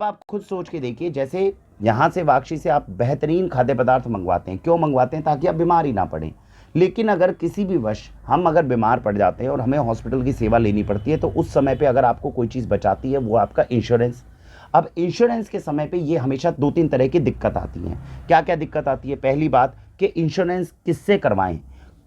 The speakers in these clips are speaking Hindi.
आप खुद सोच के देखिए, जैसे यहाँ से वाक्षी से आप बेहतरीन खाद्य पदार्थ मंगवाते हैं, क्यों मंगवाते हैं? ताकि आप बीमार ही ना पड़ें। लेकिन अगर किसी भी वश हम अगर बीमार पड़ जाते हैं और हमें हॉस्पिटल की सेवा लेनी पड़ती है, तो उस समय पे अगर आपको कोई चीज़ बचाती है वो आपका इंश्योरेंस। अब इंश्योरेंस के समय पे ये हमेशा दो तीन तरह की दिक्कत आती हैं। क्या क्या दिक्कत आती है? पहली बात कि इंश्योरेंस किससे करवाएं,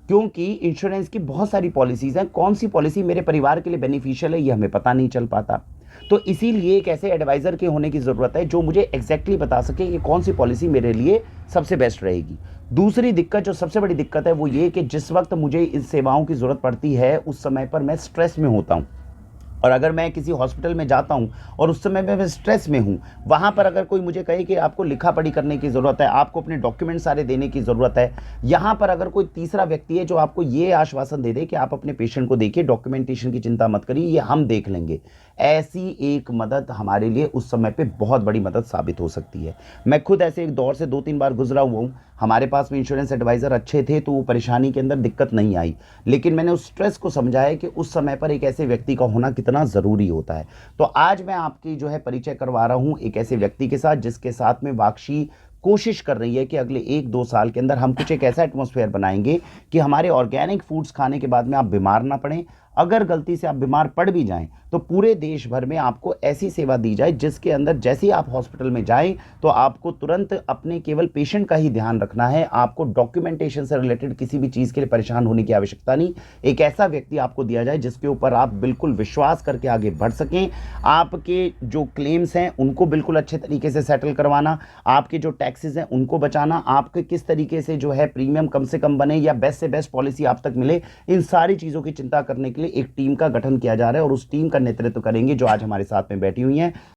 क्योंकि इंश्योरेंस की बहुत सारी पॉलिसीज़ हैं, कौन सी पॉलिसी मेरे परिवार के लिए बेनिफिशियल है ये हमें पता नहीं चल पाता। तो इसीलिए एक ऐसे एडवाइज़र के होने की ज़रूरत है जो मुझे एग्जैक्टली बता सके कि कौन सी पॉलिसी मेरे लिए सबसे बेस्ट रहेगी। दूसरी दिक्कत, जो सबसे बड़ी दिक्कत है, वो ये कि जिस वक्त मुझे इन सेवाओं की ज़रूरत पड़ती है उस समय पर मैं स्ट्रेस में होता हूँ। और अगर मैं किसी हॉस्पिटल में जाता हूँ और उस समय में मैं स्ट्रेस में हूँ, वहाँ पर अगर कोई मुझे कहे कि आपको लिखा पढ़ी करने की ज़रूरत है, आपको अपने डॉक्यूमेंट सारे देने की ज़रूरत है, यहाँ पर अगर कोई तीसरा व्यक्ति है जो आपको ये आश्वासन दे दे कि आप अपने पेशेंट को देखिए, डॉक्यूमेंटेशन की चिंता मत करिए, ये हम देख लेंगे, ऐसी एक मदद हमारे लिए उस समय पे बहुत बड़ी मदद साबित हो सकती है। मैं खुद ऐसे एक दौर से दो तीन बार गुजरा हुआ हूँ। हमारे पास में इंश्योरेंस एडवाइज़र अच्छे थे तो वो परेशानी के अंदर दिक्कत नहीं आई, लेकिन मैंने उस स्ट्रेस को समझा है कि उस समय पर एक ऐसे व्यक्ति का होना कितना ज़रूरी होता है। तो आज मैं आपकी जो है परिचय करवा रहा हूँ एक ऐसे व्यक्ति के साथ जिसके साथ में वाक्षी कोशिश कर रही है कि अगले एक दो साल के अंदर हम कुछ एक ऐसा एटमॉस्फेयर बनाएंगे कि हमारे ऑर्गेनिक फूड्स खाने के बाद में आप बीमार ना पड़ें। अगर गलती से आप बीमार पड़ भी जाएं तो पूरे देश भर में आपको ऐसी सेवा दी जाए जिसके अंदर जैसे ही आप हॉस्पिटल में जाएं तो आपको तुरंत अपने केवल पेशेंट का ही ध्यान रखना है, आपको डॉक्यूमेंटेशन से रिलेटेड किसी भी चीज़ के लिए परेशान होने की आवश्यकता नहीं। एक ऐसा व्यक्ति आपको दिया जाए जिसके ऊपर आप बिल्कुल विश्वास करके आगे बढ़ सकें। आपके जो क्लेम्स हैं उनको बिल्कुल अच्छे तरीके से सेटल करवाना, आपके जो टैक्सेस हैं उनको बचाना, आपके किस तरीके से जो है प्रीमियम कम से कम बने या बेस्ट से बेस्ट पॉलिसी आप तक मिले, इन सारी चीज़ों की चिंता करने के लिए एक टीम का गठन किया जा रहा है और उस टीम का नेतृत्व करेंगे जो आज हमारे साथ में बैठी हुई हैं।